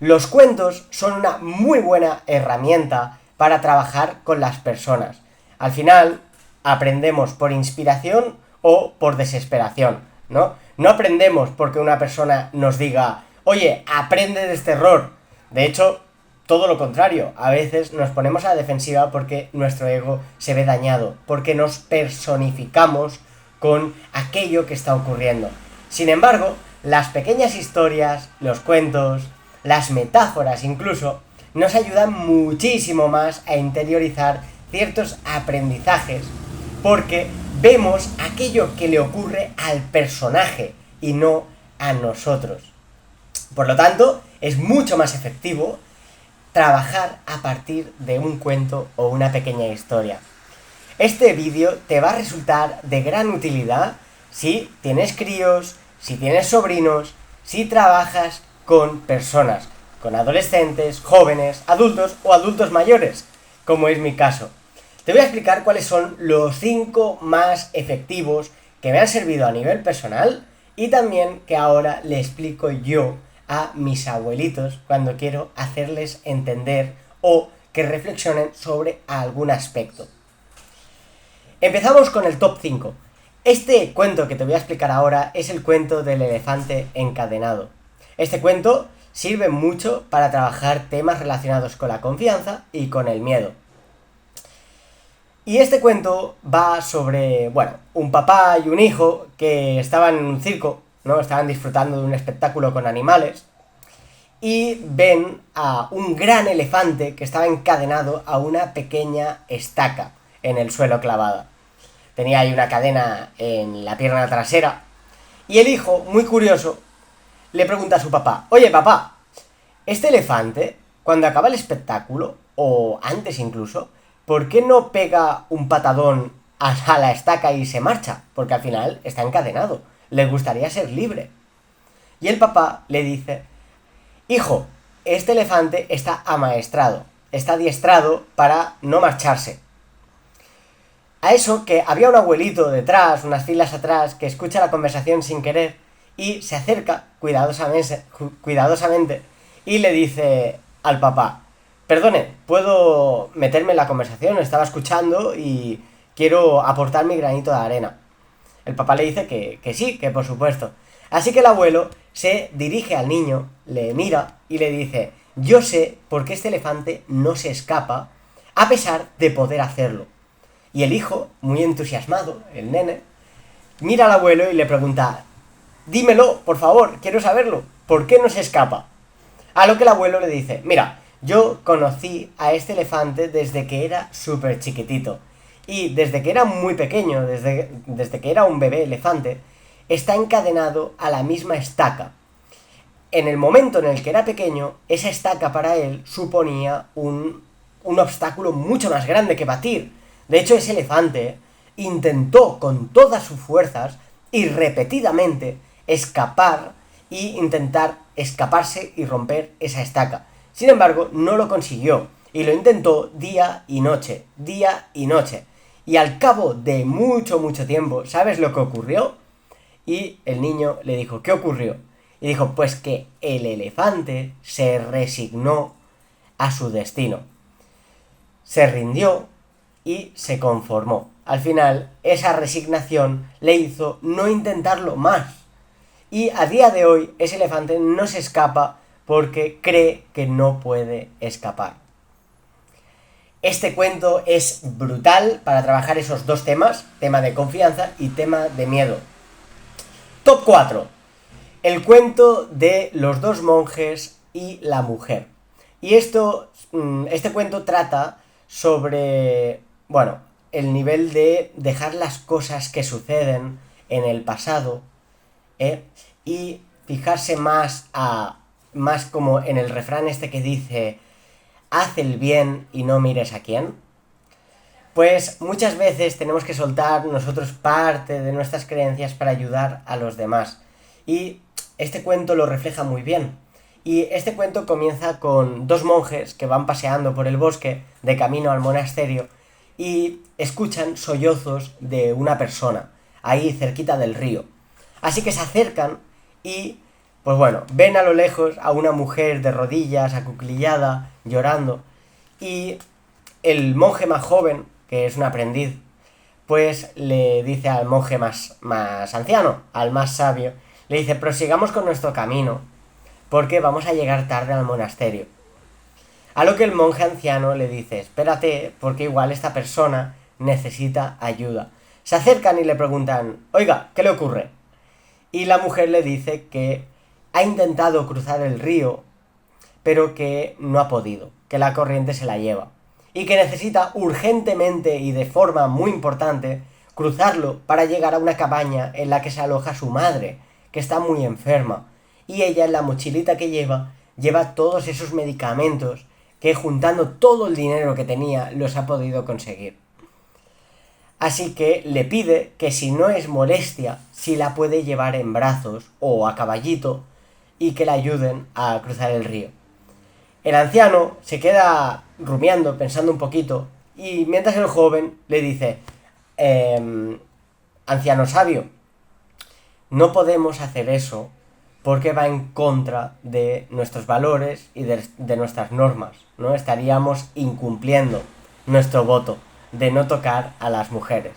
Los cuentos son una muy buena herramienta para trabajar con las personas. Al final, aprendemos por inspiración o por desesperación, ¿no? No aprendemos porque una persona nos diga, oye, aprende de este error. De hecho, todo lo contrario, a veces nos ponemos a la defensiva porque nuestro ego se ve dañado, porque nos personificamos con aquello que está ocurriendo. Sin embargo, las pequeñas historias, los cuentos, las metáforas incluso, nos ayudan muchísimo más a interiorizar ciertos aprendizajes, porque vemos aquello que le ocurre al personaje y no a nosotros. Por lo tanto, es mucho más efectivo trabajar a partir de un cuento o una pequeña historia. Este vídeo te va a resultar de gran utilidad si tienes críos, si tienes sobrinos, si trabajas con personas, con adolescentes, jóvenes, adultos o adultos mayores, como es mi caso. Te voy a explicar cuáles son los 5 más efectivos que me han servido a nivel personal y también que ahora le explico yo a mis abuelitos cuando quiero hacerles entender o que reflexionen sobre algún aspecto. Empezamos con el top 5. Este cuento que te voy a explicar ahora es el cuento del elefante encadenado. Este cuento sirve mucho para trabajar temas relacionados con la confianza y con el miedo. Y este cuento va sobre, un papá y un hijo que estaban en un circo, ¿no? Estaban disfrutando de un espectáculo con animales y ven a un gran elefante que estaba encadenado a una pequeña estaca en el suelo clavada. Tenía ahí una cadena en la pierna trasera y el hijo, muy curioso, le pregunta a su papá, oye papá, este elefante, cuando acaba el espectáculo, o antes incluso, ¿por qué no pega un patadón a la estaca y se marcha? Porque al final está encadenado, le gustaría ser libre. Y el papá le dice, hijo, este elefante está amaestrado, está adiestrado para no marcharse. A eso que había un abuelito detrás, unas filas atrás, que escucha la conversación sin querer y se acerca cuidadosamente y le dice al papá, perdone, ¿puedo meterme en la conversación? Estaba escuchando y quiero aportar mi granito de arena. El papá le dice que sí, que por supuesto. Así que el abuelo se dirige al niño, le mira y le dice, yo sé por qué este elefante no se escapa a pesar de poder hacerlo. Y el hijo, muy entusiasmado, el nene, mira al abuelo y le pregunta, dímelo, por favor, quiero saberlo, ¿por qué no se escapa? A lo que el abuelo le dice, mira, yo conocí a este elefante desde que era súper chiquitito. Y desde que era muy pequeño, desde que era un bebé elefante, está encadenado a la misma estaca. En el momento en el que era pequeño, esa estaca para él suponía un obstáculo mucho más grande que batir. De hecho, ese elefante intentó con todas sus fuerzas y repetidamente escapar e intentar escaparse y romper esa estaca. Sin embargo, no lo consiguió y lo intentó día y noche. Y al cabo de mucho tiempo, ¿sabes lo que ocurrió? Y el niño le dijo, ¿qué ocurrió? Y dijo, pues que el elefante se resignó a su destino. Se rindió y se conformó. Al final, esa resignación le hizo no intentarlo más. Y a día de hoy, ese elefante no se escapa porque cree que no puede escapar. Este cuento es brutal para trabajar esos dos temas, tema de confianza y tema de miedo. Top 4. El cuento de los dos monjes y la mujer. Y este cuento trata sobre, el nivel de dejar las cosas que suceden en el pasado, y fijarse más como en el refrán este que dice, haz el bien y no mires a quién. Pues muchas veces tenemos que soltar nosotros parte de nuestras creencias para ayudar a los demás. Y este cuento lo refleja muy bien. Y este cuento comienza con dos monjes que van paseando por el bosque de camino al monasterio y escuchan sollozos de una persona, ahí cerquita del río. Así que se acercan y Pues bueno, ven a lo lejos a una mujer de rodillas, acuclillada, llorando, y el monje más joven, que es un aprendiz, pues le dice al monje más anciano, al más sabio, le dice, prosigamos con nuestro camino, porque vamos a llegar tarde al monasterio. A lo que el monje anciano le dice, espérate, porque igual esta persona necesita ayuda. Se acercan y le preguntan, oiga, ¿qué le ocurre? Y la mujer le dice que ha intentado cruzar el río, pero que no ha podido, que la corriente se la lleva. Y que necesita urgentemente y de forma muy importante cruzarlo para llegar a una cabaña en la que se aloja su madre, que está muy enferma. Y ella en la mochilita que lleva todos esos medicamentos que juntando todo el dinero que tenía los ha podido conseguir. Así que le pide que si no es molestia, si la puede llevar en brazos o a caballito y que la ayuden a cruzar el río. El anciano se queda rumiando, pensando un poquito, y mientras el joven le dice, anciano sabio, no podemos hacer eso porque va en contra de nuestros valores y de nuestras normas, ¿no? Estaríamos incumpliendo nuestro voto de no tocar a las mujeres.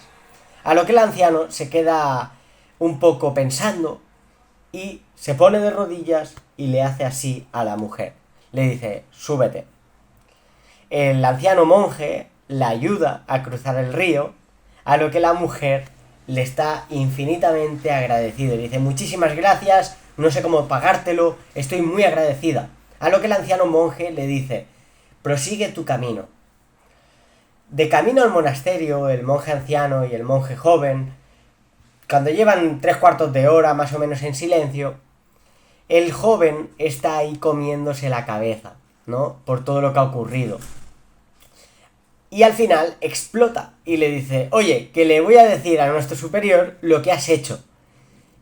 A lo que el anciano se queda un poco pensando y se pone de rodillas y le hace así a la mujer. Le dice, súbete. El anciano monje la ayuda a cruzar el río, a lo que la mujer le está infinitamente agradecida. Le dice, muchísimas gracias, no sé cómo pagártelo, estoy muy agradecida. A lo que el anciano monje le dice, prosigue tu camino. De camino al monasterio, el monje anciano y el monje joven, cuando llevan 3/4 de hora más o menos en silencio, el joven está ahí comiéndose la cabeza, ¿no? Por todo lo que ha ocurrido. Y al final explota y le dice, oye, que le voy a decir a nuestro superior lo que has hecho.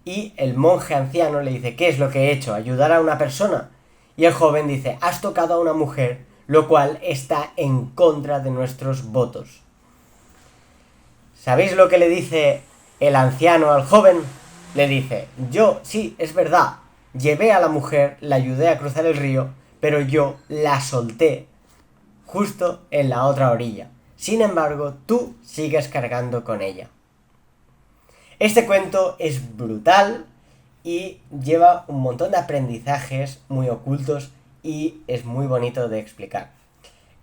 Y el monje anciano le dice, ¿qué es lo que he hecho? ¿Ayudar a una persona? Y el joven dice, has tocado a una mujer, lo cual está en contra de nuestros votos. ¿Sabéis lo que le dice el anciano al joven? Le dice, yo, sí, es verdad, llevé a la mujer, la ayudé a cruzar el río, pero yo la solté justo en la otra orilla. Sin embargo, tú sigues cargando con ella. Este cuento es brutal y lleva un montón de aprendizajes muy ocultos y es muy bonito de explicar.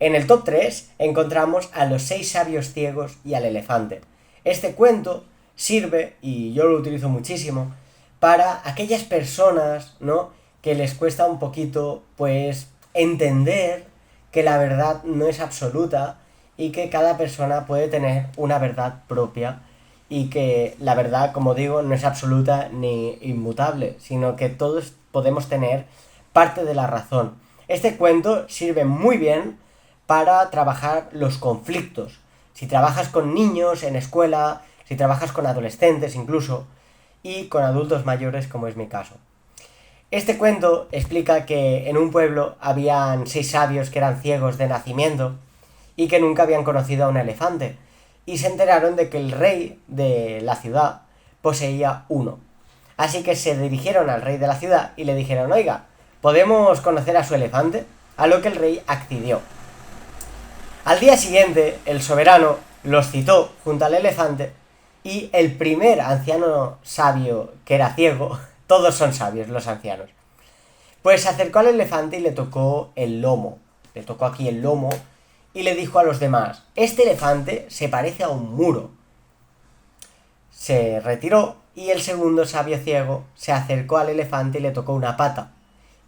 En el top 3 encontramos a los 6 sabios ciegos y al elefante. Este cuento sirve, y yo lo utilizo muchísimo, para aquellas personas, ¿no?, que les cuesta un poquito, pues, entender que la verdad no es absoluta y que cada persona puede tener una verdad propia y que la verdad, como digo, no es absoluta ni inmutable, sino que todos podemos tener parte de la razón. Este cuento sirve muy bien para trabajar los conflictos. Si trabajas con niños en escuela, si trabajas con adolescentes incluso, y con adultos mayores como es mi caso. Este cuento explica que en un pueblo habían 6 sabios que eran ciegos de nacimiento y que nunca habían conocido a un elefante, y se enteraron de que el rey de la ciudad poseía uno. Así que se dirigieron al rey de la ciudad y le dijeron, oiga, ¿podemos conocer a su elefante? A lo que el rey accedió. Al día siguiente, el soberano los citó junto al elefante y el primer anciano sabio que era ciego, todos son sabios los ancianos, pues se acercó al elefante y le tocó el lomo, le tocó aquí el lomo y le dijo a los demás, este elefante se parece a un muro. Se retiró y el segundo sabio ciego se acercó al elefante y le tocó una pata.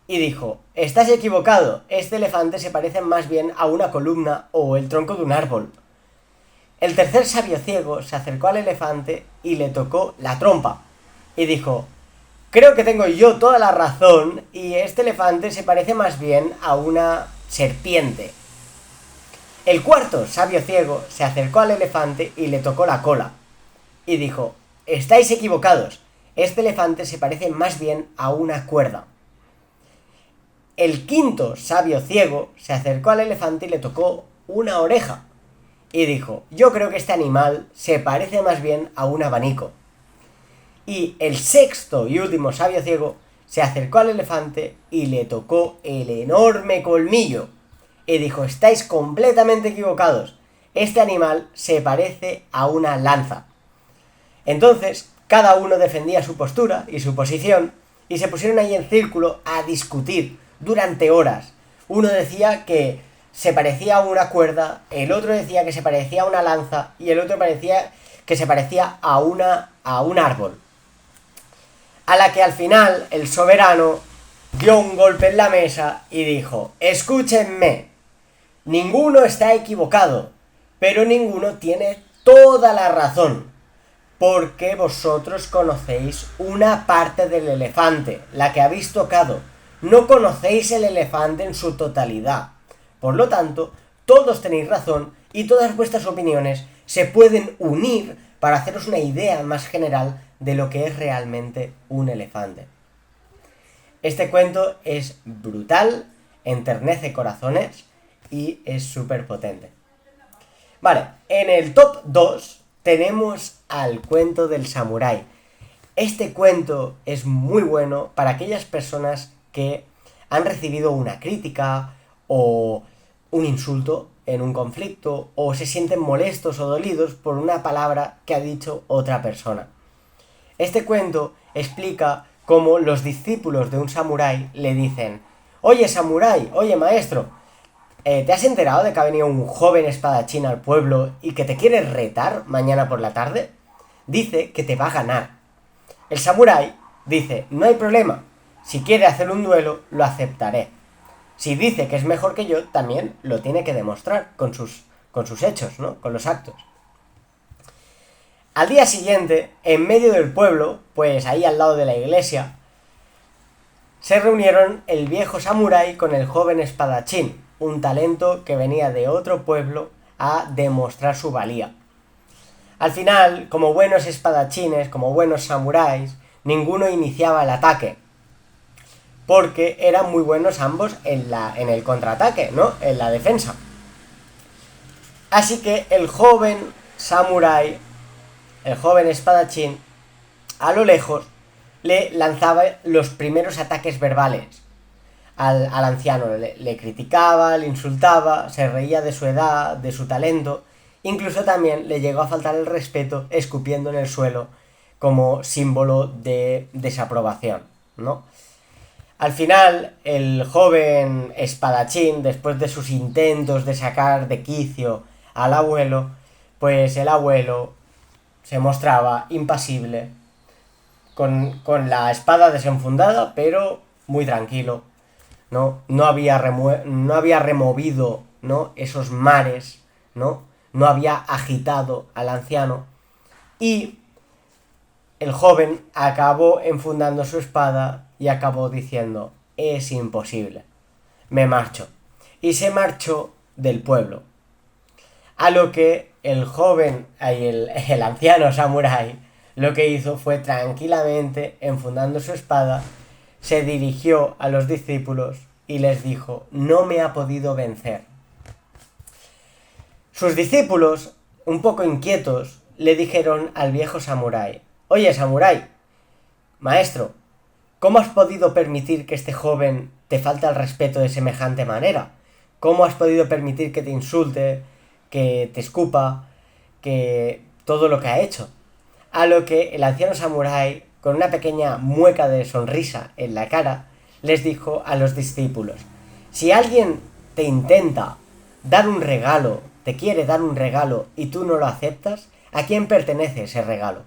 Y dijo, estás equivocado, este elefante se parece más bien a una columna o el tronco de un árbol. El tercer sabio ciego se acercó al elefante y le tocó la trompa. Y dijo, creo que tengo yo toda la razón y este elefante se parece más bien a una serpiente. El cuarto sabio ciego se acercó al elefante y le tocó la cola. Y dijo, estáis equivocados, este elefante se parece más bien a una cuerda. El quinto sabio ciego se acercó al elefante y le tocó una oreja. Y dijo, yo creo que este animal se parece más bien a un abanico. Y el sexto y último sabio ciego se acercó al elefante y le tocó el enorme colmillo. Y dijo: estáis completamente equivocados. Este animal se parece a una lanza. Entonces, cada uno defendía su postura y su posición, y se pusieron ahí en círculo a discutir durante horas. Uno decía que se parecía a una cuerda, el otro decía que se parecía a una lanza, y el otro parecía que se parecía a un árbol. A la que al final el soberano dio un golpe en la mesa y dijo: escúchenme, ninguno está equivocado, pero ninguno tiene toda la razón, porque vosotros conocéis una parte del elefante, la que habéis tocado, no conocéis el elefante en su totalidad. Por lo tanto, todos tenéis razón y todas vuestras opiniones se pueden unir para haceros una idea más general de lo que es realmente un elefante. Este cuento es brutal, enternece corazones y es súper potente. Vale, en el top 2 tenemos al cuento del samurái. Este cuento es muy bueno para aquellas personas que han recibido una crítica o un insulto en un conflicto, o se sienten molestos o dolidos por una palabra que ha dicho otra persona. Este cuento explica cómo los discípulos de un samurái le dicen: oye samurái, oye maestro, ¿te has enterado de que ha venido un joven espadachín al pueblo y que te quiere retar mañana por la tarde? Dice que te va a ganar. El samurái dice: no hay problema, si quiere hacer un duelo, lo aceptaré. Si dice que es mejor que yo, también lo tiene que demostrar con sus hechos, ¿no? Con los actos. Al día siguiente, en medio del pueblo, pues ahí al lado de la iglesia, se reunieron el viejo samurái con el joven espadachín, un talento que venía de otro pueblo a demostrar su valía. Al final, como buenos espadachines, como buenos samuráis, ninguno iniciaba el ataque, porque eran muy buenos ambos en el contraataque, ¿no? En la defensa. Así que el joven samurái, el joven espadachín, a lo lejos, le lanzaba los primeros ataques verbales al anciano. Le criticaba, le insultaba, se reía de su edad, de su talento. Incluso también le llegó a faltar el respeto escupiendo en el suelo como símbolo de desaprobación, ¿no? Al final, el joven espadachín, después de sus intentos de sacar de quicio al abuelo, pues el abuelo se mostraba impasible, con la espada desenfundada, pero muy tranquilo, ¿no? No había removido, ¿no?, esos mares, ¿no? No había agitado al anciano. Y el joven acabó enfundando su espada y acabó diciendo: es imposible, me marcho. Y se marchó del pueblo. A lo que el joven, el anciano samurái, lo que hizo fue tranquilamente, enfundando su espada, se dirigió a los discípulos y les dijo: no me ha podido vencer. Sus discípulos, un poco inquietos, le dijeron al viejo samurái: oye samurái, maestro, ¿cómo has podido permitir que este joven te falte al respeto de semejante manera? ¿Cómo has podido permitir que te insulte, que te escupa, que todo lo que ha hecho? A lo que el anciano samurái, con una pequeña mueca de sonrisa en la cara, les dijo a los discípulos: si alguien te intenta dar un regalo, te quiere dar un regalo y tú no lo aceptas, ¿a quién pertenece ese regalo?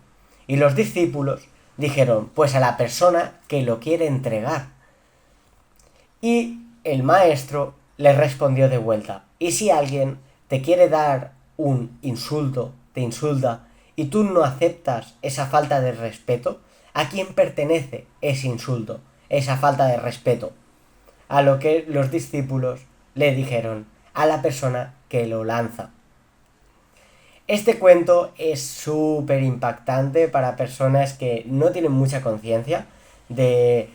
Y los discípulos dijeron: pues a la persona que lo quiere entregar. Y el maestro les respondió de vuelta: ¿y si alguien te quiere dar un insulto, te insulta, y tú no aceptas esa falta de respeto? ¿A quién pertenece ese insulto, esa falta de respeto? A lo que los discípulos le dijeron: a la persona que lo lanza. Este cuento es súper impactante para personas que no tienen mucha conciencia de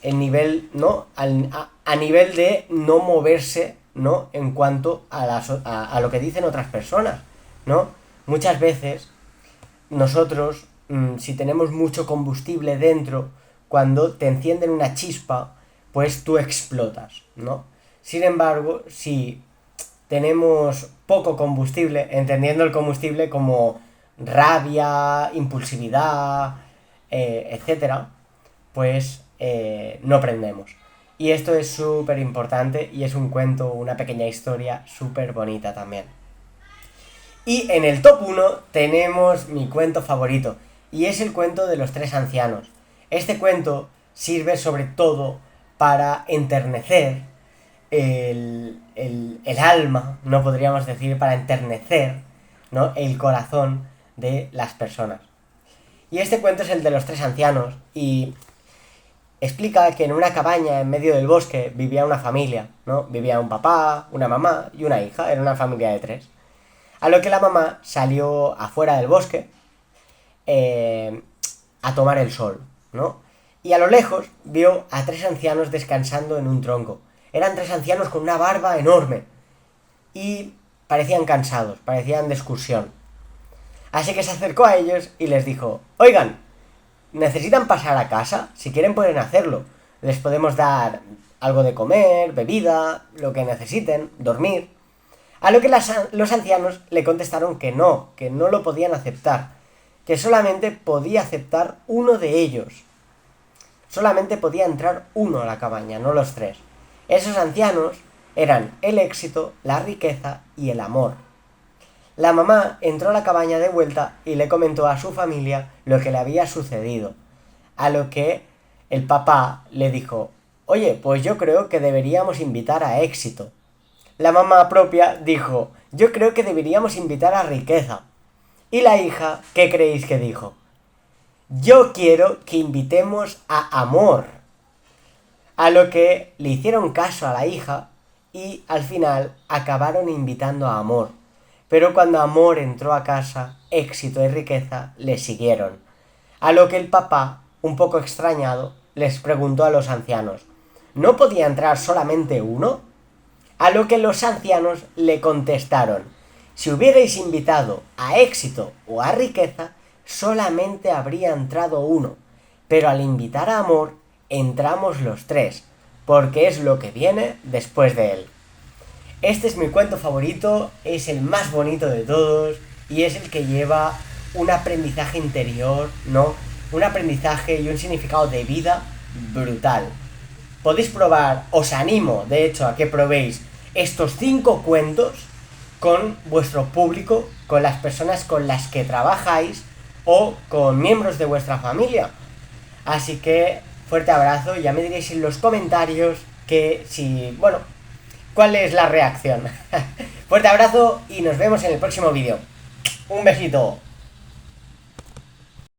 el nivel, ¿no? A nivel de no moverse, ¿no?, en cuanto a lo que dicen otras personas, ¿no? Muchas veces nosotros, si tenemos mucho combustible dentro, cuando te encienden una chispa, pues tú explotas, ¿no? Sin embargo, si tenemos poco combustible, entendiendo el combustible como rabia, impulsividad, etcétera, pues no prendemos. Y esto es súper importante y es un cuento, una pequeña historia súper bonita también. Y en el top 1 tenemos mi cuento favorito, y es el cuento de los tres ancianos. Este cuento sirve sobre todo para enternecer el alma, no podríamos decir, para enternecer, ¿no?, el corazón de las personas. Y este cuento es el de los tres ancianos, y explica que en una cabaña en medio del bosque vivía una familia, ¿no? Vivía un papá, una mamá y una hija, era una familia de tres. A lo que la mamá salió afuera del bosque a tomar el sol, ¿no? Y a lo lejos vio a tres ancianos descansando en un tronco. Eran tres ancianos con una barba enorme y parecían cansados, parecían de excursión. Así que se acercó a ellos y les dijo: oigan, ¿necesitan pasar a casa? Si quieren pueden hacerlo. Les podemos dar algo de comer, bebida, lo que necesiten, dormir. A lo que los ancianos le contestaron que no lo podían aceptar, que solamente podía aceptar uno de ellos. Solamente podía entrar uno a la cabaña, no los tres. Esos ancianos eran el éxito, la riqueza y el amor. La mamá entró a la cabaña de vuelta y le comentó a su familia lo que le había sucedido. A lo que el papá le dijo: oye, pues yo creo que deberíamos invitar a éxito. La mamá propia dijo: yo creo que deberíamos invitar a riqueza. Y la hija, ¿qué creéis que dijo? Yo quiero que invitemos a amor. A lo que le hicieron caso a la hija y al final acabaron invitando a amor. Pero cuando amor entró a casa, éxito y riqueza le siguieron. A lo que el papá, un poco extrañado, les preguntó a los ancianos: ¿no podía entrar solamente uno? A lo que los ancianos le contestaron: si hubierais invitado a éxito o a riqueza, solamente habría entrado uno, pero al invitar a amor, entramos los tres, porque es lo que viene después de él. Este es mi cuento favorito, es el más bonito de todos, y es el que lleva un aprendizaje interior, ¿no? Un aprendizaje y un significado de vida brutal. Podéis probar, os animo de hecho a que probéis estos 5 cuentos con vuestro público, con las personas con las que trabajáis o con miembros de vuestra familia. Así que fuerte abrazo, y ya me diréis en los comentarios que si, bueno, cuál es la reacción. Fuerte abrazo y nos vemos en el próximo vídeo. Un besito.